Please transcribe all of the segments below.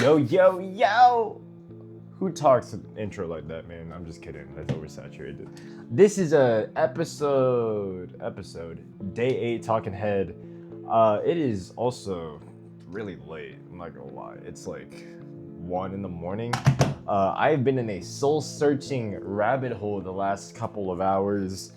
Yo, yo, yo! Who talks an intro like that, man? I'm just kidding. That's oversaturated. This is a episode, day 8 talking head. It is also really late, I'm not gonna lie. It's like 1 in the morning. I've been in a soul-searching rabbit hole the last couple of hours.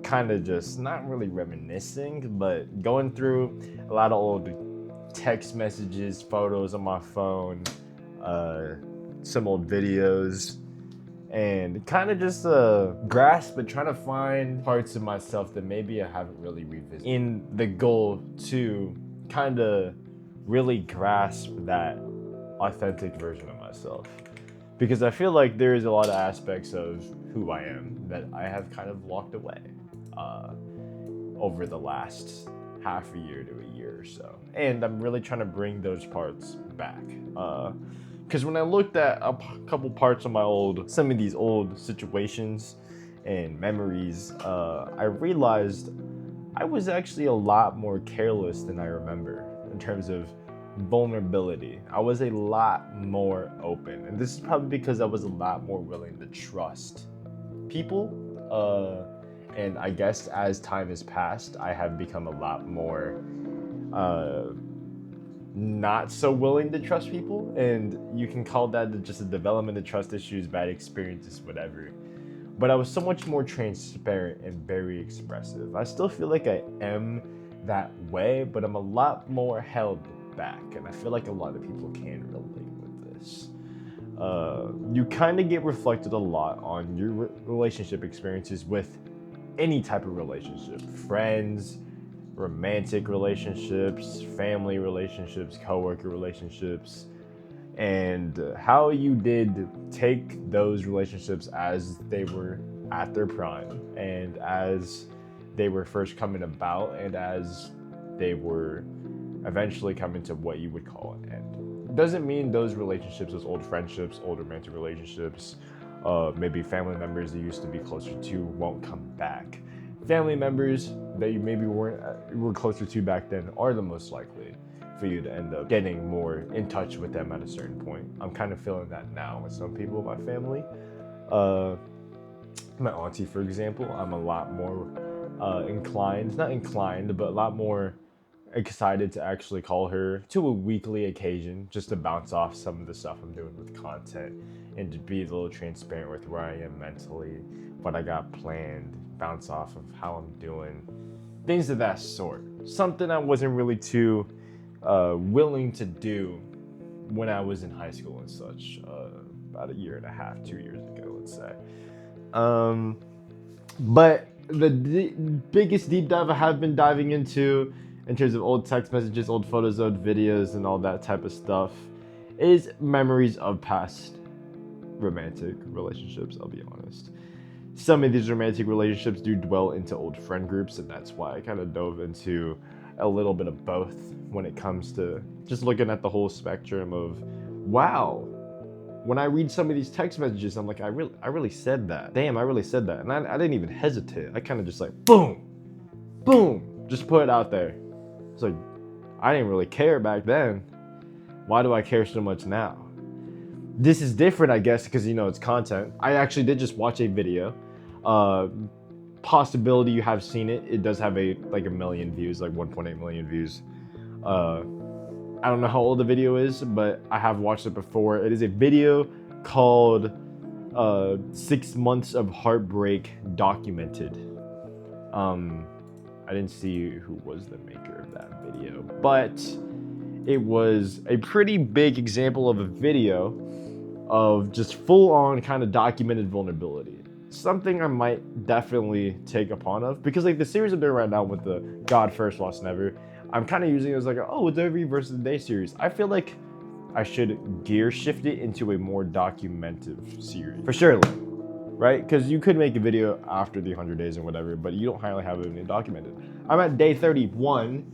Kind of just not really reminiscing, but going through a lot of old text messages, photos on my phone, some old videos, and kind of just grasp and trying to find parts of myself that maybe I haven't really revisited, in the goal to kind of really grasp that authentic version of myself. Because I feel like there is a lot of aspects of who I am that I have kind of locked away over the last half a year to a year or so. And I'm really trying to bring those parts back. Because when I looked at a couple parts of some of these old situations and memories, I realized I was actually a lot more careless than I remember in terms of vulnerability. I was a lot more open. And this is probably because I was a lot more willing to trust people. And I guess as time has passed, I have become a lot more not so willing to trust people. And you can call that just a development of trust issues, bad experiences, whatever. But I was so much more transparent and very expressive. I still feel like I am that way, but I'm a lot more held back. And I feel like a lot of people can relate with this. You kind of get reflected a lot on your relationship experiences with any type of relationship, friends, romantic relationships, family relationships, coworker relationships, and how you did take those relationships as they were at their prime and as they were first coming about and as they were eventually coming to what you would call an end. Doesn't mean those relationships, those old friendships, old romantic relationships, maybe family members that you used to be closer to won't come back. Family members that you maybe were closer to back then are the most likely for you to end up getting more in touch with them at a certain point. I'm kind of feeling that now with some people in my family. My auntie, for example, I'm a lot more but a lot more excited to actually call her to a weekly occasion just to bounce off some of the stuff I'm doing with content and to be a little transparent with where I am mentally, what I got planned, bounce off of how I'm doing, things of that sort. Something I wasn't really too willing to do when I was in high school and such, about 1.5 years, 2 years ago, let's say. But the biggest deep dive I have been diving into in terms of old text messages, old photos, old videos, and all that type of stuff is memories of past romantic relationships, I'll be honest. Some of these romantic relationships do dwell into old friend groups, and that's why I kind of dove into a little bit of both when it comes to just looking at the whole spectrum of, wow, when I read some of these text messages, I'm like, I really said that. Damn, I really said that. And I didn't even hesitate. I kind of just like, boom, just put it out there. It's like, I didn't really care back then. Why do I care so much now? This is different, I guess, because, it's content. I actually did just watch a video. Possibility you have seen it. It does have a million views, like 1.8 million views. I don't know how old the video is, but I have watched it before. It is a video called 6 Months of Heartbreak Documented. I didn't see who was the maker of that video, but it was a pretty big example of a video of just full-on kind of documented vulnerability. Something I might definitely take upon of, because the series I'm doing right now with the God First, Lost Never, I'm kind of using it as it's every verse of the day series. I feel like I should gear shift it into a more documentative series. For sure, right? Because you could make a video after the 100 days and whatever, but you don't highly have it documented. I'm at day 31,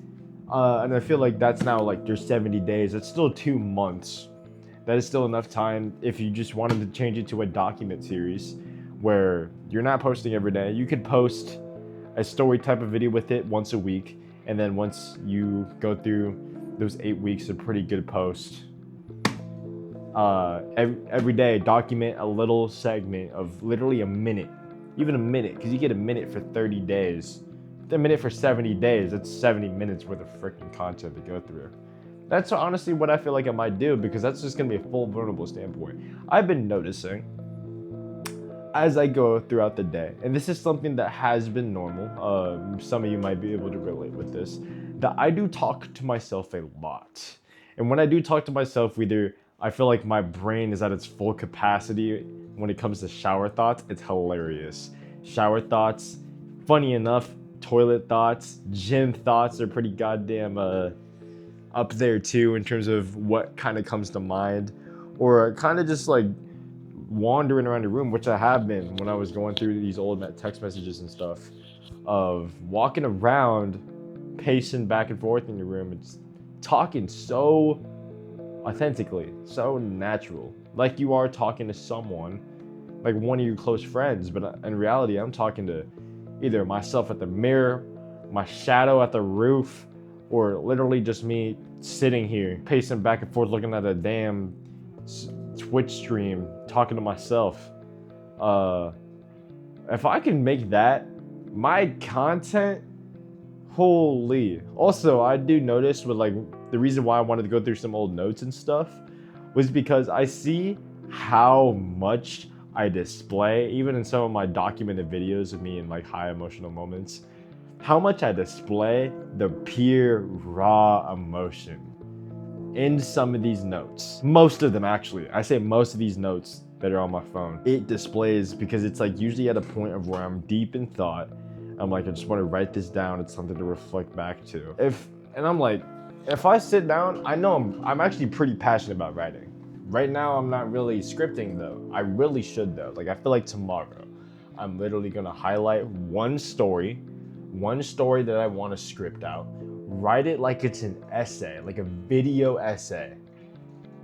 and I feel like that's now there's 70 days. That's still 2 months. That is still enough time if you just wanted to change it to a document series where you're not posting every day. You could post a story type of video with it once a week, and then once you go through those 8 weeks of pretty good posts. Every day, document a little segment of literally a minute, even a minute, because you get a minute for 30 days. A minute for 70 days, that's 70 minutes worth of freaking content to go through. That's honestly what I feel like I might do, because that's just gonna be a full vulnerable standpoint. I've been noticing as I go throughout the day, and this is something that has been normal, some of you might be able to relate with this, that I do talk to myself a lot. And when I do talk to myself, either I feel like my brain is at its full capacity when it comes to shower thoughts. It's hilarious. Shower thoughts, funny enough, toilet thoughts, gym thoughts are pretty goddamn up there too in terms of what kind of comes to mind, or kind of just like wandering around the room, which I have been when I was going through these old text messages and stuff, of walking around, pacing back and forth in your room and talking so authentically, so natural, like you are talking to someone, like one of your close friends. But in reality, I'm talking to either myself at the mirror, my shadow at the roof, or literally just me sitting here pacing back and forth looking at a damn Twitch stream talking to myself. If I can make that my content, holy. Also, I do notice with like the reason why I wanted to go through some old notes and stuff was because I see how much I display, even in some of my documented videos of me in like high emotional moments, how much I display the pure raw emotion in some of these notes. Most of them, actually. I say most of these notes that are on my phone. It displays because it's like usually at a point of where I'm deep in thought. I'm like, I just want to write this down. It's something to reflect back to. And I'm like, if I sit down, I know I'm actually pretty passionate about writing. Right now, I'm not really scripting though. I really should though. Like I feel like tomorrow, I'm literally gonna highlight one story that I want to script out, write it like it's an essay, like a video essay,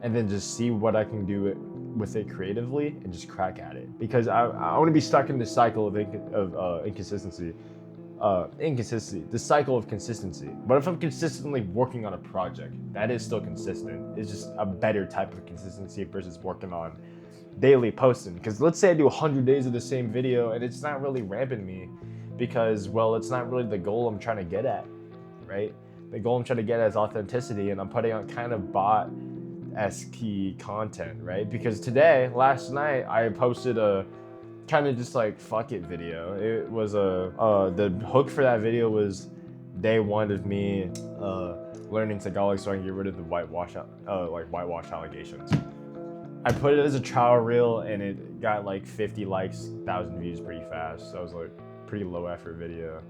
and then just see what I can do with it creatively and just crack at it. Because I want to be stuck in this cycle of inconsistency, the cycle of consistency. But if I'm consistently working on a project, that is still consistent. It's just a better type of consistency versus working on daily posting. Because let's say I do 100 days of the same video and it's not really ramping me because, well, it's not really the goal I'm trying to get at, right? The goal I'm trying to get at is authenticity, and I'm putting on kind of bot-esque content, right? Because last night, I posted a kind of just like fuck it video. It was the hook for that video was day one of me learning Tagalog so I can get rid of the whitewash allegations. I put it as a trial reel and it got like 50 likes, 1,000 views pretty fast. So I was like, pretty low effort video.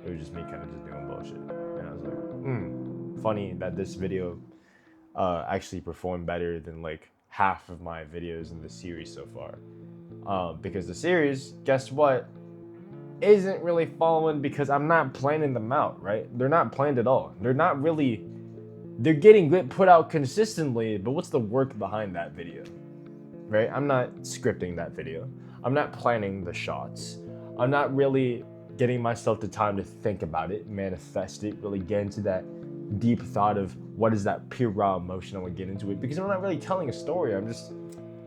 It was just me kind of just doing bullshit. And I was like, funny that this video actually performed better than like half of my videos in the series so far. Because the series, guess what, isn't really following because I'm not planning them out, right? They're not planned at all. They're getting put out consistently, but what's the work behind that video, right? I'm not scripting that video. I'm not planning the shots. I'm not really getting myself the time to think about it, manifest it, really get into that deep thought of what is that pure raw emotion I want to get into it, because I'm not really telling a story. I'm just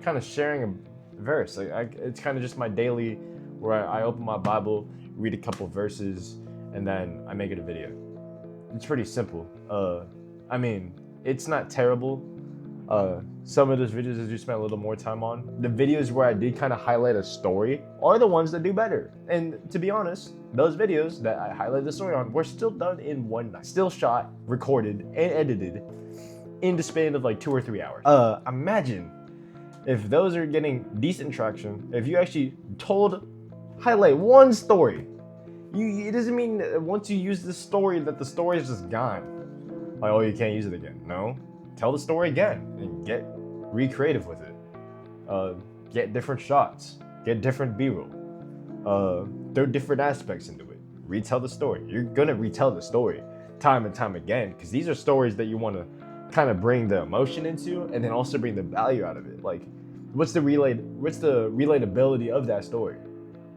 kind of sharing a verse. It's kind of just my daily where I open my Bible, read a couple verses, and then I make it a video. It's pretty simple. I mean, it's not terrible. Some of those videos I do spend a little more time on. The videos where I did kind of highlight a story are the ones that do better. And to be honest, those videos that I highlighted the story on were still done in one night. Still shot, recorded, and edited in the span of like 2 or 3 hours. Imagine if those are getting decent traction, if you actually highlight one story. It doesn't mean that once you use the story that the story is just gone. Like, oh, you can't use it again. No. Tell the story again and get recreative with it. Get different shots, get different B-roll, throw different aspects into it. Retell the story. You're gonna retell the story time and time again because these are stories that you want to kind of bring the emotion into and then also bring the value out of it. Like, what's the relatability of that story?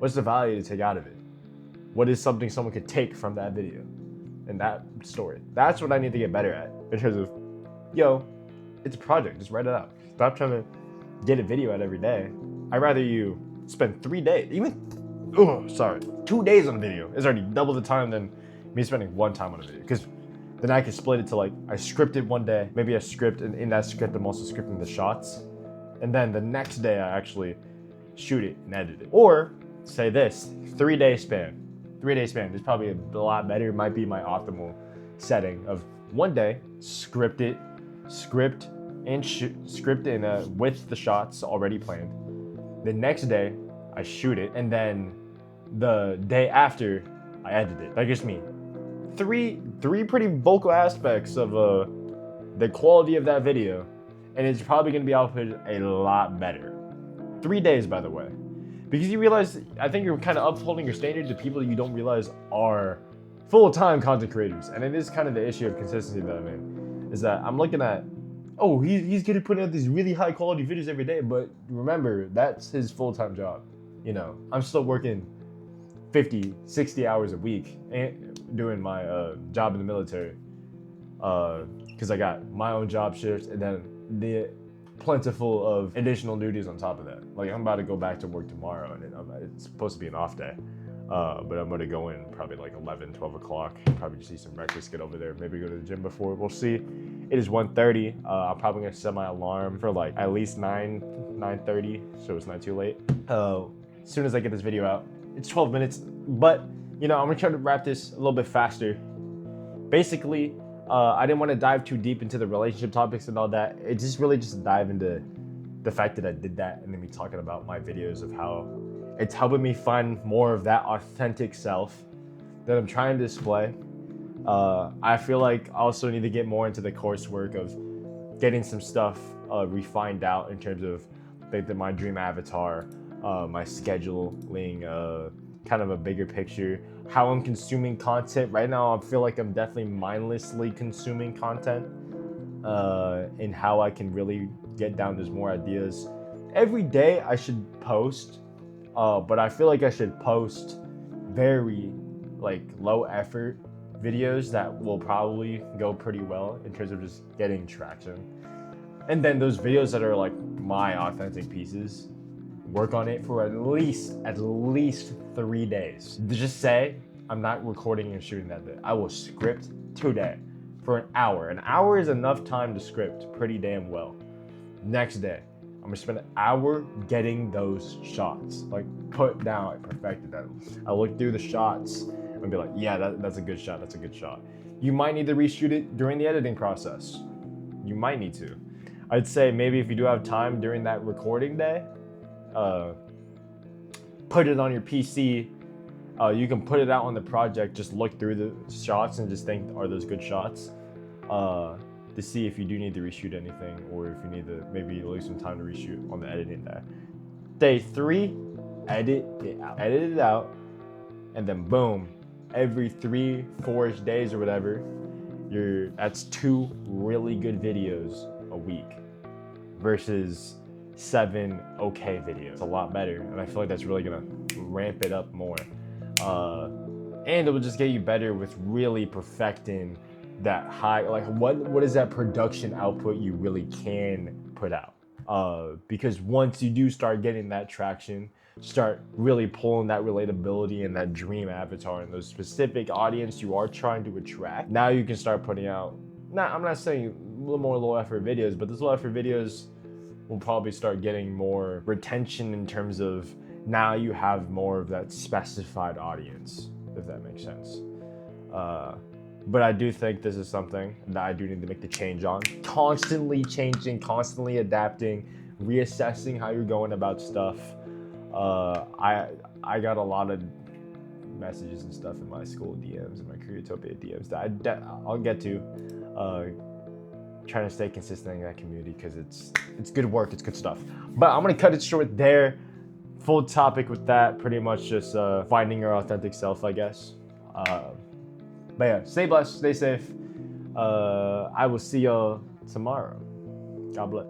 What's the value to take out of it? What is something someone could take from that video and that story? That's what I need to get better at. in terms of, yo, it's a project, just write it out. Stop trying to get a video out every day. I'd rather you spend 3 days, even 2 days on a video is already double the time than me spending 1 time on a video. Because then I can split it to like, I scripted one day, maybe I script, and in that script I'm also scripting the shots. And then the next day I actually shoot it and edit it. Or say this, 3 day span. 3 day span is probably a lot better. It might be my optimal setting of one day, script and with the shots already planned. The next day I shoot it, and then the day after I edit it. That gives me three pretty vocal aspects of the quality of that video, and it's probably gonna be output a lot better. 3 days, by the way, because you realize, I think you're kind of upholding your standard to people that you don't realize are full-time content creators, and it is kind of the issue of consistency that I'm in, is that I'm looking at, oh, he's gonna put out these really high quality videos every day, but remember, that's his full-time job. You know, I'm still working 50, 60 hours a week and doing my job in the military, because I got my own job shifts and then the plentiful of additional duties on top of that. Like, I'm about to go back to work tomorrow, and it's supposed to be an off day. But I'm gonna go in probably like 11, 12 o'clock, probably just eat some breakfast, get over there, maybe go to the gym before, we'll see. It is 1:30. I'm probably gonna set my alarm for like at least 9:30, so it's not too late. As soon as I get this video out, it's 12 minutes, but you know, I'm gonna try to wrap this a little bit faster. Basically, I didn't want to dive too deep into the relationship topics and all that. It just really just dive into the fact that I did that, and then me talking about my videos of how it's helping me find more of that authentic self that I'm trying to display. I feel like I also need to get more into the coursework of getting some stuff refined out in terms of my dream avatar, my scheduling, kind of a bigger picture, how I'm consuming content. Right now, I feel like I'm definitely mindlessly consuming content, and how I can really get down to more ideas. Every day I should post, but I feel like I should post very like low effort videos that will probably go pretty well in terms of just getting traction. And then those videos that are like my authentic pieces, work on it for at least 3 days. Just say, I'm not recording and shooting that day. I will script today for an hour. An hour is enough time to script pretty damn well. Next day, I'm gonna spend an hour getting those shots, like put down, I perfected that. I look through the shots and be like, yeah, that's a good shot, that's a good shot. You might need to reshoot it during the editing process. You might need to. I'd say maybe if you do have time during that recording day, put it on your PC. You can put it out on the project, just look through the shots and just think, are those good shots? To see if you do need to reshoot anything, or if you need to maybe lose some time to reshoot on the editing day. Day 3, edit it out, and then boom, every 3-4 days or whatever, that's 2 really good videos a week versus 7 okay videos. It's a lot better, and I feel like that's really gonna ramp it up more. And it will just get you better with really perfecting that high, like what is that production output you really can put out. Because once you do start getting that traction, start really pulling that relatability and that dream avatar and those specific audience you are trying to attract, now you can start putting out, I'm not saying a little more low effort videos, but those low effort videos will probably start getting more retention in terms of now you have more of that specified audience, if that makes sense. But I do think this is something that I do need to make the change on. Constantly changing, constantly adapting, reassessing how you're going about stuff. I got a lot of messages and stuff in my school DMs and my Creatopia DMs that I'll get to. Trying to stay consistent in that community because it's good work, it's good stuff. But I'm gonna cut it short there. Full topic with that, pretty much just finding your authentic self, I guess. But yeah, stay blessed, stay safe. I will see y'all tomorrow. God bless.